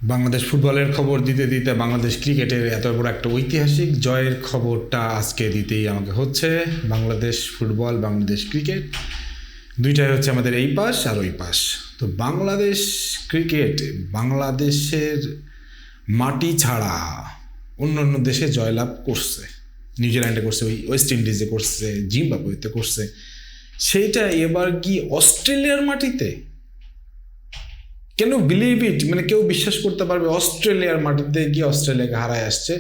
বাংলাদেশ ফুটবলের খবর দিতে দিতে বাংলাদেশ ক্রিকেটের এত বড় একটা ঐতিহাসিক জয়ের খবরটা আজকে দিতেই আমাকে হচ্ছে। বাংলাদেশ ফুটবল, বাংলাদেশ ক্রিকেট দুইটাই হচ্ছে আমাদের এই পাশ আর ওই পাশ। তো বাংলাদেশ ক্রিকেট বাংলাদেশের মাটি ছাড়া অন্য অন্য দেশে জয়লাভ করছে, নিউজিল্যান্ডে করছে, ওই ওয়েস্ট ইন্ডিজে করছে, জিম্বাবুয়েতে করছে, সেইটা এবার কি অস্ট্রেলিয়ার মাটিতে? কেন বিলিভ ইট, মানে কেউ বিশ্বাস করতে পারবে অস্ট্রেলিয়ার মাটিতে গিয়ে অস্ট্রেলিয়াকে হারায় আসছে?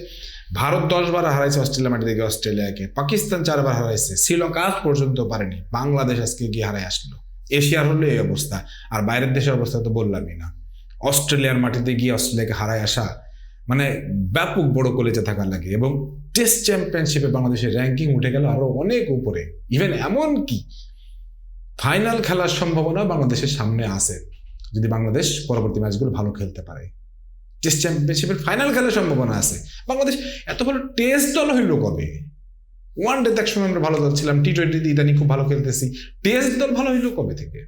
ভারত 10 বার হারাইছে অস্ট্রেলিয়ার মাটিতে গিয়ে অস্ট্রেলিয়াকে, পাকিস্তান 4 বার হারাইছে, শ্রীলঙ্কা আজ পর্যন্ত পারেনি, বাংলাদেশ আজকে গিয়ে হারায় আসলো। এশিয়ার হলো এই অবস্থা, আর বাইরের দেশের অবস্থা তো বললামই না। অস্ট্রেলিয়ার মাটিতে গিয়ে অস্ট্রেলিয়াকে হারায় আসা মানে ব্যাপক বড় কলেজে থাকা লাগে। এবং টেস্ট চ্যাম্পিয়নশিপে বাংলাদেশের র্যাঙ্কিং উঠে গেল আরো অনেক উপরে। ইভেন এমন কি ফাইনাল খেলার সম্ভাবনা বাংলাদেশের সামনে আছে যদি বাংলাদেশ পরবর্তী ম্যাচগুলো ভালো খেলতে পারে। টেস্ট চ্যাম্পিয়নশিপের ফাইনাল খেলার সম্ভাবনা আছে। বাংলাদেশ এত ভালো টেস্ট দল হইল কবে? ওয়ান ডেতে একসময় আমরা ভালো দল ছিলাম, টি-20 ইদানি খুব ভালো খেলতেছি, টেস্ট দল ভালো হইল কবে থেকে?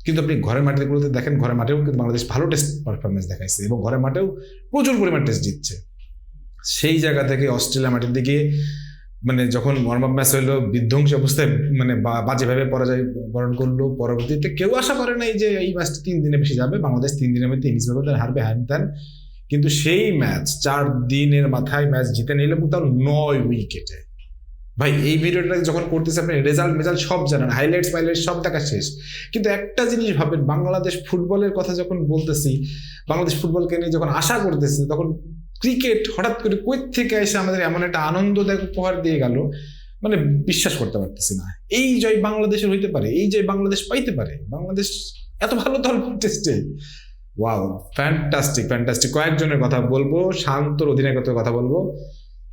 কিন্তু আপনি ঘরের মাটিগুলোতে দেখেন, ঘরের মাঠেও কিন্তু বাংলাদেশ ভালো টেস্ট পারফরমেন্স দেখাইছে এবং ঘরের মাঠেও প্রচুর পরিমাণ টেস্ট জিতছে। সেই জায়গা থেকে অস্ট্রেলিয়া মাটির দিকে মানে যখন ওয়ার্ম আপ ম্যাচ হইলো বিধ্বংসী অবস্থায় মানে বাজেভাবে পরাজয় বরণ করলো, পরবর্তীতে কেউ আশা করে নাই যে এই ম্যাচটা 3 দিনে বেশি যাবে, বাংলাদেশ 3 দিনের মধ্যে ইনিংস ব্যবধান হারবে, হ্যান ত্যান। কিন্তু সেই ম্যাচ 4 দিনের মাথায় ম্যাচ জিতে নিল, এবং তাও 9 উইকেটে। ভাই এই ভিডিওটা যখন করতেছে আপনি রেজাল্ট সব জানেন, হাইলাইটস সব দেখা শেষ। কিন্তু একটা জিনিস ভাবেন, বাংলাদেশ ফুটবলের কথা যখন বলতেছি, বাংলাদেশ ফুটবলকে নিয়ে যখন আশা করতেছি, তখন ক্রিকেট হঠাৎ করে কই থেকে এসে আমাদের এমন একটা আনন্দদায়ক উপহার দিয়ে গেল, মানে বিশ্বাস করতে পারতেছি না। এই জয় বাংলাদেশের হইতে পারে, এই জয় বাংলাদেশ পাইতে পারে, বাংলাদেশ এত ভালো দল টেস্টে। Wow, fantastic fantastic. কয়েকজনের কথা বলবো, শান্তর অধিনায়কত্বের কথা বলবো,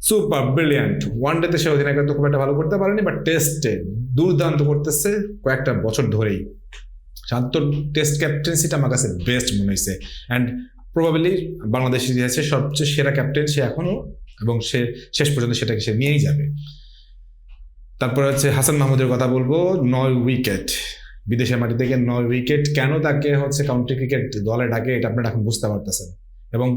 সুপার ব্রিলিয়ান্ট। ওয়ানডেতে সে অধিনায়কত্ব খুব একটা ভালো করতে পারেনি, বাট টেস্টে দুর্দান্ত করতেছে কয়েকটা বছর ধরেই। শান্তর টেস্ট ক্যাপ্টেন্সিটা আমার কাছে বেস্ট মনে হয়েছে, অ্যান্ড প্রবাবলি বাংলাদেশের ইতিহাসে সবচেয়ে সেরা ক্যাপ্টেন সে এখনো, এবং সে শেষ পর্যন্ত সেটাকে সে নিয়েই যাবে। তারপর হচ্ছে হাসান মাহমুদের কথা বলবো। 9 উইকেট, বিদেশের মাটি থেকে 9 উইকেট। কেন তাকে হচ্ছে কাউন্টি ক্রিকেট দলে ডাকে এটা আপনারা এখন বুঝতে পারতেছেন। এবং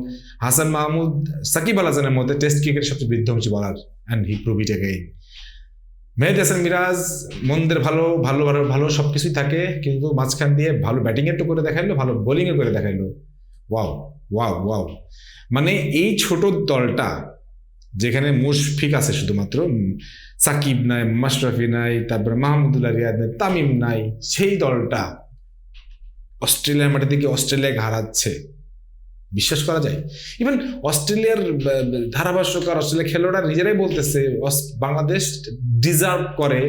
হাসান মাহমুদ সাকিব আল হাসানের মধ্যে টেস্ট ক্রিকেটের সবচেয়ে বিধ্বংসী বলার, and he prove it again. Mehedi Hasan Miraz মন্দের ভালো ভালো ভালো ভালো সবকিছুই থাকে, কিন্তু মাঝখান দিয়ে ভালো ব্যাটিং একটু করে দেখাইলো, ভালো বোলিং এ করে দেখাইলো। Wow wow wow. মানে এই ছোট দলটা যেখানে মুশফিক আছে শুধুমাত্র, সাকিব নাই, মাশরাফি নাই, তারপরে মাহমুদুল্লাহ রিয়াদ নাই, তামিম নাই, সেই দলটা অস্ট্রেলিয়ার মাটি থেকে অস্ট্রেলিয়াকে হারাচ্ছে, বিশ্বাস করা যায়? ইভেন অস্ট্রেলিয়ার ধারাভাষ্যকার, অস্ট্রেলিয়া খেলোয়াড়রা নিজেরাই বলতেছে বাংলাদেশ ডিজার্ভ করে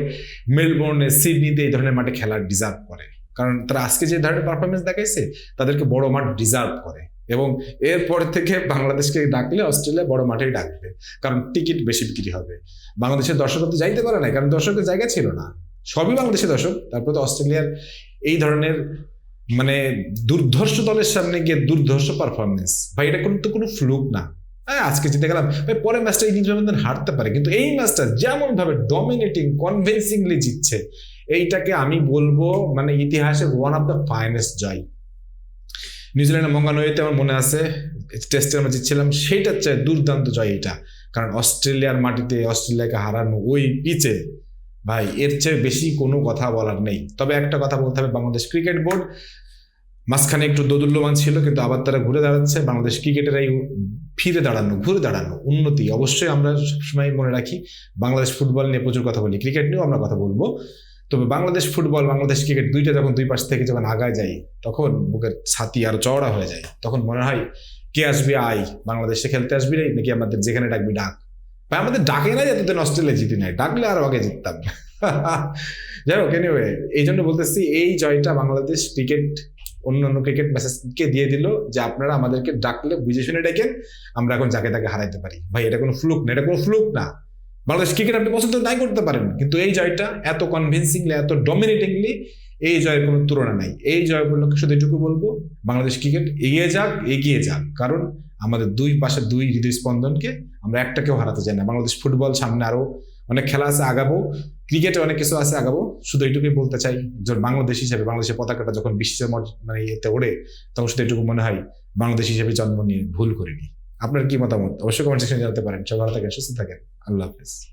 মেলবোর্নে, সিডনিতে এই ধরনের মাঠে খেলার ডিজার্ভ করে, কারণ তারা আজকে যে ধরনের পারফরমেন্স দেখাইছে তাদেরকে বড় মাঠ ডিজার্ভ করে। এবং এরপর থেকে বাংলাদেশকে ডাকলে অস্ট্রেলিয়া বড় মাঠেই ডাকবে, কারণ টিকিট বেশি বিক্রি হবে। বাংলাদেশের দর্শক তো যাইতে পারে না, কারণ দর্শকের জায়গা ছিল না, সবই বাংলাদেশের দর্শক। তারপরে তো অস্ট্রেলিয়ার এই ধরনের মানে দুর্ধর্ষ দলের সামনে গিয়ে দুর্ধর্ষ পারফরমেন্স, ভাই এটা কিন্তু কোনো ফ্লুক না। আজকে জিতে গেলাম ভাই, পরের ম্যাচটা ইনিংস ব্যবধান হারতে পারে, কিন্তু এই ম্যাচটা যেমন ভাবে ডমিনেটিং কনভিন্সিংলি জিতছে, এইটাকে আমি বলবো মানে ইতিহাসের ওয়ান অফ দ্য ফাইনেস্ট জয়। নিউজিল্যান্ডের মঙ্গানুইতে আমার মনে আছে টেস্টে আমরা জিতছিলাম, সেইটার চেয়ে দুর্দান্ত জয় এটা। কারণ অস্ট্রেলিয়ার মাটিতে অস্ট্রেলিয়াকে হারানো ওই পিচে, ভাই এর চেয়ে বেশি কোনো কথা বলার নেই। তবে একটা কথা বলতে হবে, বাংলাদেশ ক্রিকেট বোর্ড মাঝখানে একটু দোদুল্যমান ছিল, কিন্তু আবার তারা ঘুরে দাঁড়াচ্ছে। বাংলাদেশ ক্রিকেটের এই ঘুরে দাঁড়ানো উন্নতি অবশ্যই আমরা সবসময় মনে রাখি। বাংলাদেশ ফুটবল নিয়ে প্রচুর কথা বলি, ক্রিকেট নিয়েও আমরা কথা বলবো। তবে বাংলাদেশ ফুটবল, বাংলাদেশ ক্রিকেট দুইটা যখন দুই পাশ থেকে যখন আগায় যাই, তখন বুকের ছাতি আর চওড়া হয়ে যায়। তখন মনে হয় কে আসবে আয়, বাংলাদেশে খেলতে আসবি রে, নাকি আমাদের যেখানে ডাকবি ডাক। ভাই আমাদের ডাকে নাই, এতদিন অস্ট্রেলিয়া জিতি নাই, ডাকলে আরো আগে জিততাম। যাই হোক, এনিওয়ে এই জন্য বলতেছি এই জয়টা বাংলাদেশ ক্রিকেট অন্যান্য ক্রিকেট ম্যাচেসকে দিয়ে দিল যে আপনারা আমাদেরকে ডাকলে বুঝে শুনে ডেকেন, আমরা এখন যাকে তাকে হারাইতে পারি। ভাই এটা কোনো ফ্লুক না, এটা কোনো ফ্লুক না। বাংলাদেশ ক্রিকেট আপনি পছন্দ নাই করতে পারেন, কিন্তু এই জয়টা এত কনভিন্সিংলি, এত ডমিনেটিংলি, এই জয়ের কোনো তুলনা নাই। এই জয় উপলক্ষে শুধু এটুকু বলবো, বাংলাদেশ ক্রিকেট এগিয়ে যাক, কারণ আমাদের দুই পাশে দুই হৃদয় স্পন্দনকে আমরা একটাকেও হারাতে চাই না। বাংলাদেশ ফুটবল সামনে আরো অনেক খেলা আছে আগাবো, ক্রিকেটে অনেক কিছু আছে আগাবো। শুধু এইটুকুই বলতে চাই, যে বাংলাদেশ হিসেবে বাংলাদেশের পতাকাটা যখন বিশ্বের মানে ইয়েতে ওড়ে, তখন শুধু এটুকু মনে হয় বাংলাদেশ হিসেবে জন্ম নিয়ে ভুল করিনি। আপনার কি মতামত অবশ্যই কমেন্ট সেকশনে জানাতে পারেন। সবাই ভালো থাকেন, সুস্থ থাকেন, আল্লাহ হাফেজ।